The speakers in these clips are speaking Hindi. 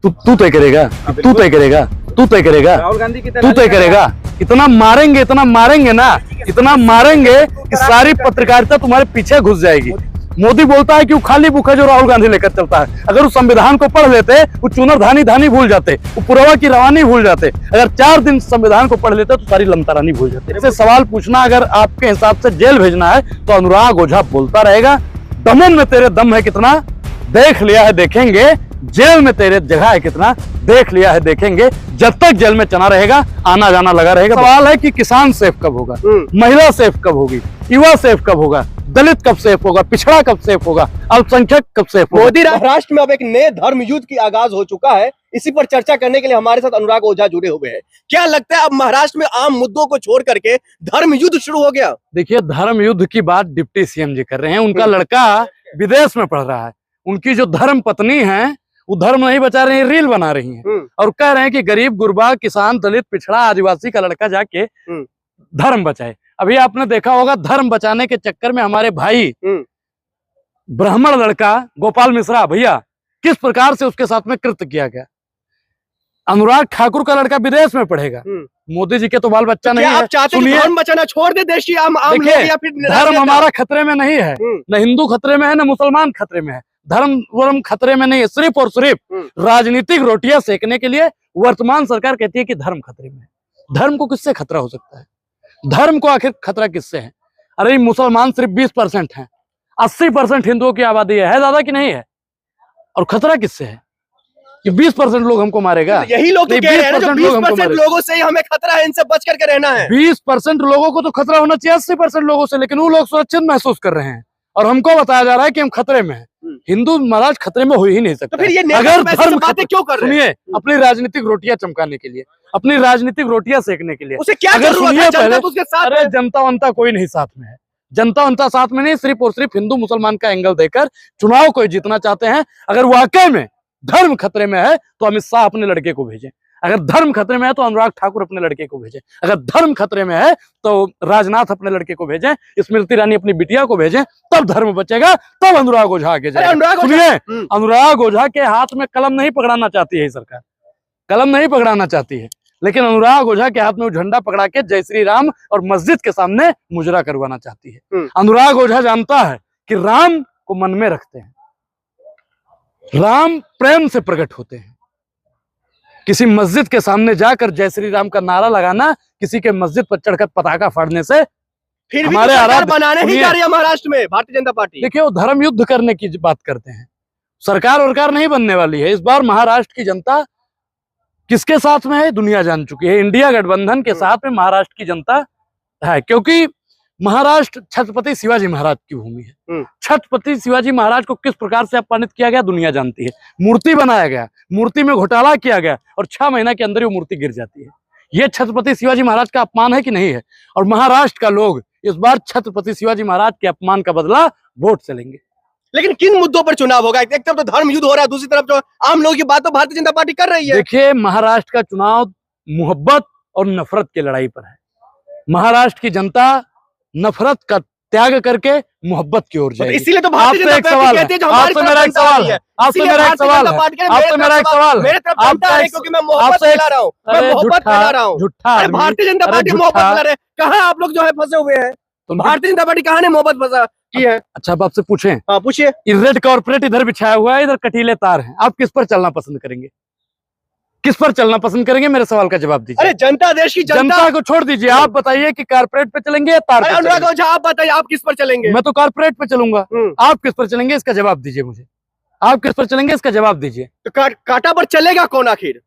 तू तय करेगा, तू तय करेगा, तू तय करेगा, राहुल गांधी की तू तय करेगा। इतना मारेंगे ना, इतना मारेंगे कि सारी पत्रकारिता तुम्हारे पीछे घुस जाएगी। मोदी बोलता है कि वो खाली बुक है जो राहुल गांधी लेकर चलता है। अगर उस संविधान को पढ़ लेते, वो चुनर धानी भूल जाते, वो पुरवा की रवानी भूल जाते। अगर 4 दिन संविधान को पढ़ लेते तो सारी लमतारानी भूल जाते। ऐसे सवाल पूछना, अगर आपके हिसाब से जेल भेजना है तो अनुराग ओझा बोलता रहेगा, दमन में तेरे दम है कितना, देख लिया है देखेंगे, जेल में तेरे जगह है कितना, देख लिया है देखेंगे। जब तक जेल में चना रहेगा, आना जाना लगा रहेगा। सवाल है कि किसान सेफ कब होगा, महिला सेफ कब होगी, युवा सेफ कब होगा, दलित कब सेफ होगा, पिछड़ा कब सेफ होगा, अल्पसंख्यक कब सेफ होगा। मोदी महाराष्ट्र में अब एक नए धर्म युद्ध की आगाज हो चुका है। इसी पर चर्चा करने के लिए हमारे साथ अनुराग ओझा जुड़े हुए हैं। क्या लगता है अब महाराष्ट्र में आम मुद्दों को छोड़ करके धर्म युद्ध शुरू हो गया? देखिए, धर्म युद्ध की बात डिप्टी सीएम जी कर रहे हैं। उनका लड़का विदेश में पढ़ रहा है, उनकी जो धर्म पत्नी है वो धर्म नहीं बचा रही है, रील बना रही हैं और कह रहे हैं कि गरीब गुरबा किसान दलित पिछड़ा आदिवासी का लड़का जाके धर्म बचाए। अभी आपने देखा होगा, धर्म बचाने के चक्कर में हमारे भाई ब्राह्मण लड़का गोपाल मिश्रा भैया किस प्रकार से उसके साथ में कृत्य किया गया। अनुराग ठाकुर का लड़का विदेश में पढ़ेगा, मोदी जी के तो बाल बच्चा नहीं है। आप चाहते हैं कि धर्म बचाना छोड़ दे देश की आम लोग, या फिर धर्म हमारा खतरे में नहीं है, न हिंदू खतरे में है, न मुसलमान खतरे में है। धर्म वर्म खतरे में नहीं है। सिर्फ और सिर्फ राजनीतिक रोटियां सेकने के लिए वर्तमान सरकार कहती है कि धर्म खतरे में है। धर्म को किससे खतरा हो सकता है? धर्म को आखिर खतरा किससे है? अरे मुसलमान सिर्फ 20% है, 80% हिंदुओं की आबादी है दादा की नहीं है, और खतरा किससे है कि 20% लोग हमको मारेगा? यही लोग तो कह रहे हैं ना, जो 20% लोगों से ही हमें खतरा है, इनसे बच करके रहना है। 20% लोगों को तो खतरा होना चाहिए 80% लोगों से, लेकिन वो लोग सुरक्षित महसूस कर रहे हैं और हमको बताया जा रहा है कि हम खतरे में हैं। हिंदू महाराज खतरे में हो ही नहीं सकता। तो फिर ये अगर धर्म बातें क्यों कर रहे हैं? सुनिए, अपनी राजनीतिक रोटियां चमकाने के लिए, अपनी राजनीतिक रोटियां सेकने के लिए उसे क्या अगर जरूरत है? जनता तो उसके साथ अरे जनता वंता कोई नहीं साथ में है, जनता वंता साथ में नहीं, सिर्फ और सिर्फ हिंदू मुसलमान का एंगल देकर चुनाव को जीतना चाहते हैं। अगर वाकई में धर्म खतरे में है तो अमित शाह अपने लड़के को भेजें, अगर धर्म खतरे में है तो अनुराग ठाकुर अपने लड़के को भेजें, अगर धर्म खतरे में है तो राजनाथ अपने लड़के को भेजें, स्मृति ईरानी अपनी बिटिया को भेजें, तब धर्म बचेगा, तब अनुराग ओझा आगे जाएगा। सुनिए, अनुराग ओझा के हाथ में कलम नहीं पकड़ाना चाहती है सरकार, कलम नहीं पकड़ाना चाहती है, लेकिन अनुराग ओझा के हाथ में वो झंडा पकड़ा के जय श्री राम और मस्जिद के सामने मुजरा करवाना चाहती है। अनुराग ओझा जानता है कि राम को मन में रखते हैं, राम प्रेम से प्रकट होते हैं। किसी मस्जिद के सामने जाकर जय श्री राम का नारा लगाना, किसी के मस्जिद पर चढ़कर पताका फाड़ने से फिर हमारे सरकार बनाने ही जा रही है महाराष्ट्र में भारतीय जनता पार्टी। देखिए, वो धर्म युद्ध करने की बात करते हैं, सरकार वरकार नहीं बनने वाली है। इस बार महाराष्ट्र की जनता किसके साथ में है दुनिया जान चुकी है, इंडिया गठबंधन के साथ में महाराष्ट्र की जनता है, क्योंकि महाराष्ट्र छत्रपति शिवाजी महाराज की भूमि है। छत्रपति शिवाजी महाराज को किस प्रकार से अपमानित किया गया दुनिया जानती है। मूर्ति बनाया गया, मूर्ति में घोटाला किया गया और 6 महीना के अंदर ही वो मूर्ति गिर जाती है। ये छत्रपति शिवाजी महाराज का अपमान है कि नहीं है? और महाराष्ट्र का लोग इस बार छत्रपति शिवाजी महाराज के अपमान का बदला वोट से लेंगे। लेकिन किन मुद्दों पर चुनाव होगा? एक तरफ तो धर्म युद्ध हो रहा है, दूसरी तरफ जो आम लोगों की बात तो भारतीय जनता पार्टी कर रही है। देखिए, महाराष्ट्र का चुनाव मोहब्बत और नफरत की लड़ाई पर है। महाराष्ट्र की जनता नफरत का त्याग करके मोहब्बत की ओर जाएगी। इसीलिए तो भारतीय जनता पार्टी कहती है जो हमारी आपसे मेरा एक सवाल है, आपसे मेरा एक सवाल है, आपसे मेरा एक सवाल है, आपसे क्योंकि मैं मोहब्बत फैला रहा हूँ, मैं मोहब्बत फैला रहा हूँ। झूठा भारतीय जनता पार्टी मोहब्बत फैला रहे, कहाँ आप लोग जो है फंसे हुए हैं? तो भारतीय जनता पार्टी कहाँ ने मोहब्बत फंसा की है? अच्छा, अब आपसे पूछें। हाँ पूछिए। रेड कॉर्पोरेट इधर बिछाया हुआ है, इधर कटीले तार हैं, आप किस पर चलना पसंद करेंगे? किस पर चलना पसंद करेंगे? मेरे सवाल का जवाब दीजिए। अरे जनता, देश की जनता को छोड़ दीजिए, आप बताइए कि कारपोरेट पे चलेंगे या तार पे अनुराग ओझा आप बताइए, आप किस पर चलेंगे? मैं तो कारपोरेट पे चलूंगा, आप किस पर चलेंगे? इसका जवाब दीजिए मुझे, आप किस पर चलेंगे? इसका जवाब दीजिए। तो कांटा पर चलेगा कौन आखिर?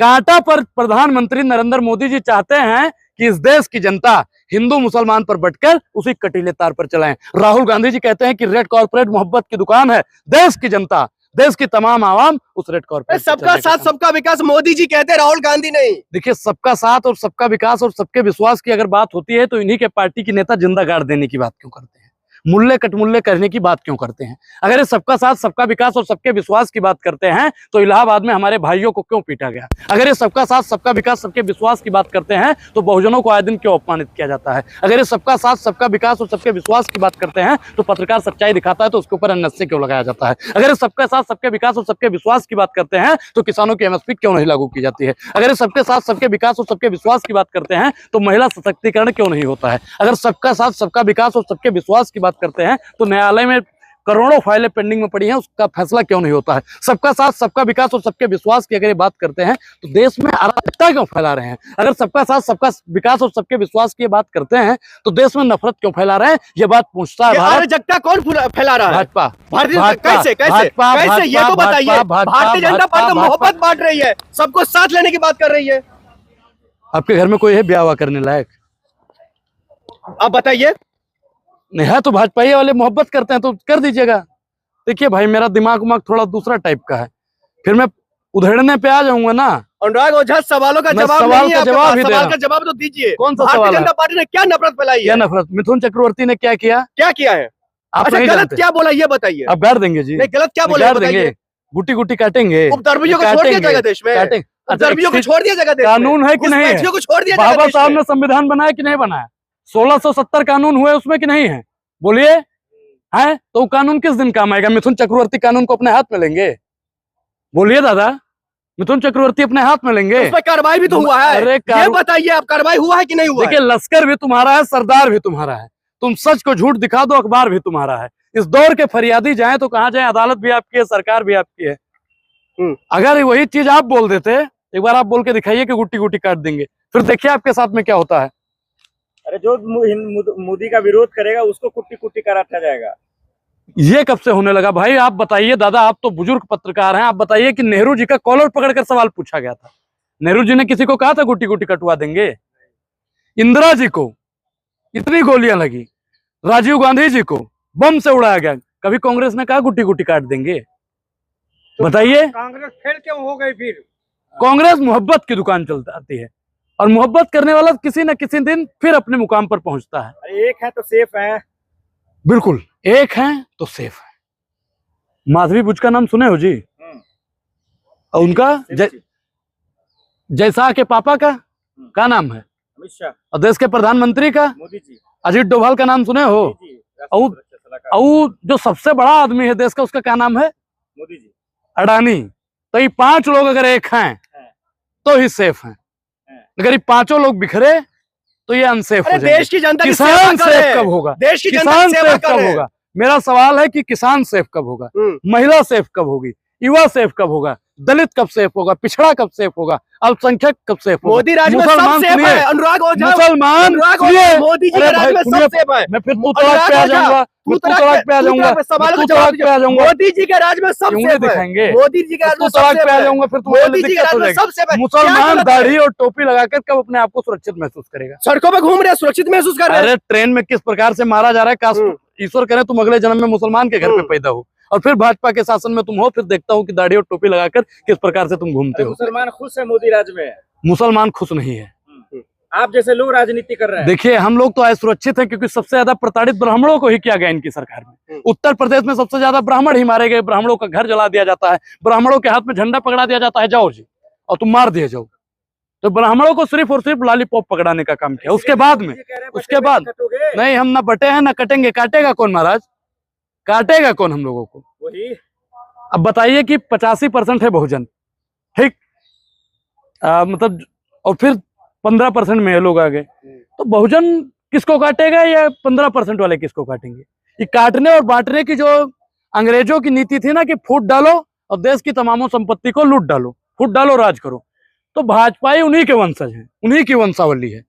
कांटा पर प्रधानमंत्री नरेंद्र मोदी जी चाहते हैं कि इस देश की जनता हिंदू मुसलमान पर बंटकर उसी कटीले तार पर चलाएं। राहुल गांधी जी कहते हैं कि रेड कॉर्पोरेट मोहब्बत की दुकान है, देश की जनता, देश की तमाम आवाम उस रेड कॉर्पोरेट। सबका साथ सबका विकास मोदी जी कहते हैं, राहुल गांधी नहीं। देखिए, सबका साथ और सबका विकास और सबके विश्वास की अगर बात होती है तो इन्हीं के पार्टी के नेता जिंदा गाड़ देने की बात क्यों करते हैं? मुल्ले कटमुल्ले करने की बात क्यों करते हैं? अगर ये सबका साथ सबका विकास और सबके विश्वास की बात करते हैं तो इलाहाबाद में हमारे भाइयों को क्यों पीटा गया? अगर ये सबका साथ सबका विकास सबके विश्वास की बात करते हैं तो बहुजनों को आए दिन क्यों अपमानित किया जाता है? अगर ये सबका साथ सबका विकास और सबके विश्वास की बात करते हैं तो पत्रकार सच्चाई दिखाता है तो उसके ऊपर एनएसए क्यों लगाया जाता है? अगर ये सबके साथ सबके विकास और सबके विश्वास की बात करते हैं तो किसानों की एमएसपी क्यों नहीं लागू की जाती है? अगर ये सबके साथ सबके विकास और सबके विश्वास की बात करते हैं तो महिला सशक्तिकरण क्यों नहीं होता है? अगर सबका साथ सबका विकास और सबके विश्वास की बात करते हैं तो न्यायालय में करोड़ों फाइलें पेंडिंग में पड़ी हैं, उसका फैसला क्यों नहीं होता है? सबका साथ सबका विकास और सबके विश्वास की अगर ये बात करते हैं तो देश में अराजकता क्यों फैला रहे हैं? अगर सबका साथ सबका विकास और सबके विश्वास की बात करते हैं तो देश में नफरत क्यों फैला रहे हैं? ये बात पूछता है भारत। अराजकता कौन फैला रहा है? भाजपा। भारतीय भाजपा, कैसे कैसे भाजपा, कैसे ये तो भाजपा, बताइए। भाजपा, भारतीय जनता पार्टी तो भाजपा, मोहब्बत बांट रही है, सबको साथ लेने की बात कर रही है। आपके घर में कोई है ब्याह हुआ करने लायक? आप बताइए। नहीं है तो भाजपाई वाले मोहब्बत करते हैं तो कर दीजिएगा। देखिए भाई, मेरा दिमाग उमाग थोड़ा दूसरा टाइप का है, फिर मैं उधेड़ने पे आ जाऊंगा ना। अनुराग ओझा, सवालों का मैं जवाब सवाल नहीं है का आपके जवाब पास, ही दे सवाल रहा का जवाब तो दीजिए। कौन सा भारतीय सवाल है? जनता पार्टी ने क्या नफरत फैलाई क्या है? नफरत? मिथुन चक्रवर्ती ने क्या किया? क्या किया है? आप अच्छा, नहीं गलत जानते। क्या बोला ये बताइए। आप गाड़ देंगे जी? नहीं, गलत क्या बोला गाड़ बताइए। देंगे, गुटी गुटी काटेंगे, उपद्रवियों को छोड़ दिया जाएगा देश में। काटेंगे। उपद्रवियों को छोड़ दिया जाएगा देश में। कानून है कि नहीं है? घुसपैठियों को छोड़ दिया जाएगा बाबा देश साहब में। ने संविधान बनाया कि नहीं बनाया? 1670 कानून हुए उसमें कि नहीं है? बोलिए। है तो वो कानून किस दिन काम आएगा? मिथुन चक्रवर्ती कानून को अपने हाथ में लेंगे? बोलिए दादा, मिथुन चक्रवर्ती अपने हाथ में लेंगे? उस पर कार्रवाई भी तो हुआ है। अरे ये बताइए, आप कार्रवाई हुआ है कि नहीं हुआ? देखिए, लश्कर भी तुम्हारा है, सरदार भी तुम्हारा है, तुम सच को झूठ दिखा दो, अखबार भी तुम्हारा है। इस दौर के फरियादी जाएं तो कहां जाएं? अदालत भी आपकी है, सरकार भी आपकी है। अगर वही चीज आप बोल देते, एक बार आप बोल के दिखाइए कि गुट्टी गुट्टी काट देंगे, फिर देखिए आपके साथ में क्या होता है। अरे जो मोदी का विरोध करेगा उसको कुट्टी कुट्टी कराता जाएगा। ये कब से होने लगा भाई? आप बताइए दादा, आप तो बुजुर्ग पत्रकार हैं, आप बताइए कि नेहरू जी का कॉलर पकड़कर सवाल पूछा गया था, नेहरू जी ने किसी को कहा था गुट्टी गुट्टी कटवा देंगे? इंदिरा जी को इतनी गोलियां लगी, राजीव गांधी जी को बम से उड़ाया गया, कभी कांग्रेस ने कहा गुट्टी गुट्टी काट देंगे? बताइए। कांग्रेस फेल क्यों हो गई फिर? कांग्रेस मोहब्बत की दुकान चलती आती है और मोहब्बत करने वाला किसी न किसी दिन फिर अपने मुकाम पर पहुंचता है। अरे एक है तो सेफ है। बिल्कुल, एक है तो सेफ है। माधवी बुच का नाम सुने हो जी? और उनका जैसा के पापा का क्या नाम है? अमित शाह। और देश के प्रधानमंत्री का मोदी जी। अजीत डोभाल का नाम सुने हो? और जो सबसे बड़ा आदमी है देश का, उसका क्या नाम है? मोदी जी। अडानी। तो ये 5 लोग अगर एक हैं तो ही सेफ हैं, अगर ये 5 लोग बिखरे तो ये अनसेफ हो जाएंगे। देश की जनता की किसान सेवा कर रहे सेफ हैं। कब होगा? देश की जनता किसान की सेवा सेफ कर कब रहे हैं। होगा? मेरा सवाल है कि किसान सेफ कब होगा? महिला सेफ कब होगी? युवा सेफ कब होगा? दलित कब सेफ होगा? पिछड़ा कब सेफ होगा? अल्पसंख्यक कब सेफ होगा? मोदी राज में सब मुसलमान सेफ सुनिए, है। अनुराग ओझा, मुसलमान अनुराग ओझा, सुनिए। मोदी जी अरे के राज भाई में सुनिए, सब सेफ है। मैं फिर तू तलाक पे आ जाऊंगा, मैं तू तलाक पे आ जाऊंगा, सवाल तू का तलाक जवाब पे आ जाऊंगा, मोदी जी के राज में सब क्यों नहीं सेफ है। दिखाएंगे? मोदी जी के राज में तू सब तलाक सेफ पे आ है। जाऊंगा, फिर मोदी जी के दिक्कत राज हो में जाएगी। सब सेफ है। क्या मुसलमान गलत है? दाढ़ी और टोपी लगाकर कब अपने आप को सुरक्षित महसूस करेगा? सड़कों पे घूम रहे हैं, सुरक्षित महसूस कर रहे हैं। अरे ट्रेन में किस प्रकार से मारा जा रहा है, काश ईश्वर करे तुम अगले जन्म में मुसलमान के घर पे पैदा हो और फिर भाजपा के शासन में तुम हो, फिर देखता हूँ कि दाढ़ी और टोपी लगाकर किस प्रकार से तुम घूमते हो। मुसलमान खुश है मोदी राज में? मुसलमान खुश नहीं है। आप जैसे लोग राजनीति कर रहे हैं। देखिए, हम लोग तो असुरक्षित हैं क्योंकि सबसे ज्यादा प्रताड़ित ब्राह्मणों को ही किया गया इनकी सरकार में। उत्तर प्रदेश में सबसे ज्यादा ब्राह्मण ही मारे गए, ब्राह्मणों का घर जला दिया जाता है, ब्राह्मणों के हाथ में झंडा पकड़ा दिया जाता है, जाओ जी, और तुम मार दिए जाओ। तो ब्राह्मणों को सिर्फ और सिर्फ लॉलीपॉप पकड़ाने का काम किया। उसके बाद में नहीं, हम ना बटे हैं ना कटेंगे। काटेगा कौन महाराज? काटेगा कौन हम लोगों को? वही। अब बताइए कि 85% है बहुजन, ठीक, मतलब, और फिर 15% में ये लोग आ गए, तो बहुजन किसको काटेगा या 15% वाले किसको काटेंगे? ये काटने और बांटने की जो अंग्रेजों की नीति थी ना कि फूट डालो और देश की तमामों संपत्ति को लूट डालो, फूट डालो राज करो, तो भाजपाई उन्हीं के वंशज हैं, उन्हीं की वंशावली है।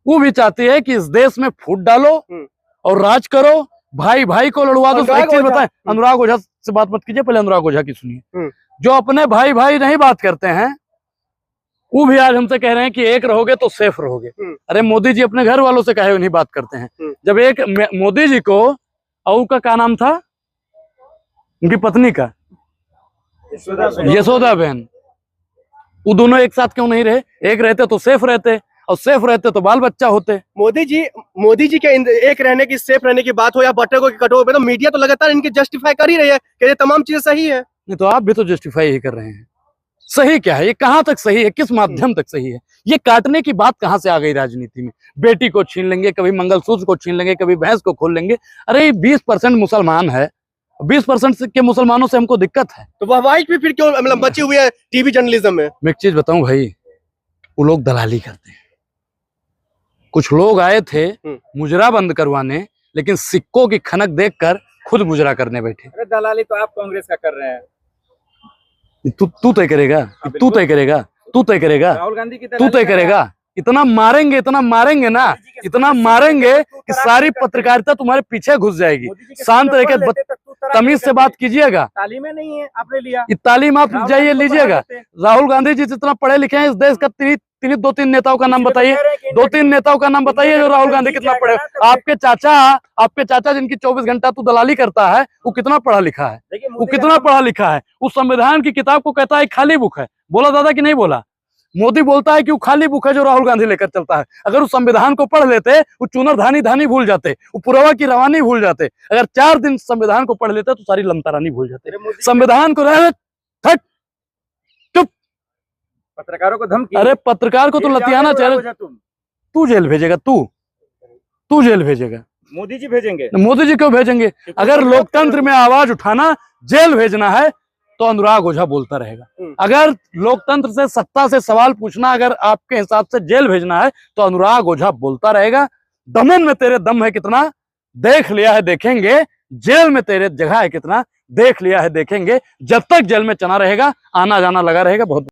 वो भी चाहती है कि इस देश में फूट डालो और राज करो, भाई भाई को लड़वा दो। एक चीज बताएं, अनुराग ओझा से बात मत कीजिए, पहले अनुराग ओझा की सुनिए। जो अपने भाई भाई नहीं बात करते हैं वो भी आज हमसे कह रहे हैं कि एक रहोगे तो सेफ रहोगे। अरे मोदी जी अपने घर वालों से कहे नहीं बात करते हैं। जब एक मोदी जी को, और का क्या नाम था उनकी पत्नी का? यशोदा बहन। वो दोनों एक साथ क्यों नहीं रहे? एक रहते तो सेफ रहते। और सेफ रहते तो बाल बच्चा होते। मोदी जी के एक रहने की, सेफ रहने की बात हो या बटे को कटो पे, तो मीडिया तो लगातार इनके जस्टिफाई कर ही रही है कि ये तमाम चीजें सही है। नहीं तो आप भी तो जस्टिफाई ही कर रहे हैं। सही क्या है? ये कहां तक सही है? किस माध्यम तक सही है? ये काटने की बात कहां से आ गई राजनीति में? बेटी को छीन लेंगे, कभी मंगलसूत्र को छीन लेंगे, कभी भैंस को खोल लेंगे। अरे 20% मुसलमान है, 20% के मुसलमानों से हमको दिक्कत है। तो वह वाइट भी फिर क्यों मतलब बची हुई है टीवी जर्नलिज्म में? मैं एक चीज बताऊं भाई, वो लोग दलाली करते हैं। कुछ लोग आए थे मुजरा बंद करवाने, लेकिन सिक्कों की खनक देखकर खुद मुजरा करने बैठे। अरे दलाली तो आप कांग्रेस का कर रहे हैं। तू तय करेगा, तू तय करेगा, तू तय करेगा, राहुल गांधी की तू तय करेगा। इतना मारेंगे ना, इतना मारेंगे कि सारी पत्रकारिता तुम्हारे पीछे घुस जाएगी। शांत रह के तमीज से बात कीजिएगा। तालीमें नहीं है, आपने लिया तालीम आप जाइए लीजिएगा। राहुल गांधी जी जितना पढ़े लिखे हैं इस देश का, दो तीन नेताओं का नाम बताइए, 2-3 नेताओं का नाम बताइए जो राहुल गांधी कितना पढ़े। आपके चाचा जिनकी 24 घंटा तू दलाली करता है, वो कितना पढ़ा लिखा है? वो कितना पढ़ा लिखा है? उस संविधान की किताब को कहता है खाली बुक है। बोला दादा कि नहीं बोला? मोदी बोलता है कि वो खाली बुक है जो राहुल गांधी लेकर चलता है। अगर उस संविधान को पढ़ लेते, वो चुनर धानी भूल जाते, वो पुरवा की रवानी भूल जाते। अगर 4 दिन संविधान को पढ़ लेते तो सारी लमतरानी भूल जाते। संविधान को पत्रकारों को धमकी। अरे पत्रकार को तो लतियाना चाहिए। तू जेल भेजेगा, तू जेल भेजेगा। मोदी जी भेजेंगे? मोदी जी क्यों भेजेंगे? अगर लोकतंत्र में आवाज उठाना जेल भेजना है तो अनुराग ओझा बोलता रहेगा। अगर लोकतंत्र से, सत्ता से सवाल पूछना अगर आपके हिसाब से जेल भेजना है तो अनुराग ओझा बोलता रहेगा। दमन में तेरे दम है कितना, देख लिया है देखेंगे। जेल में तेरे जगह है कितना, देख लिया है देखेंगे। जब तक जेल में चना रहेगा, आना जाना लगा रहेगा। बहुत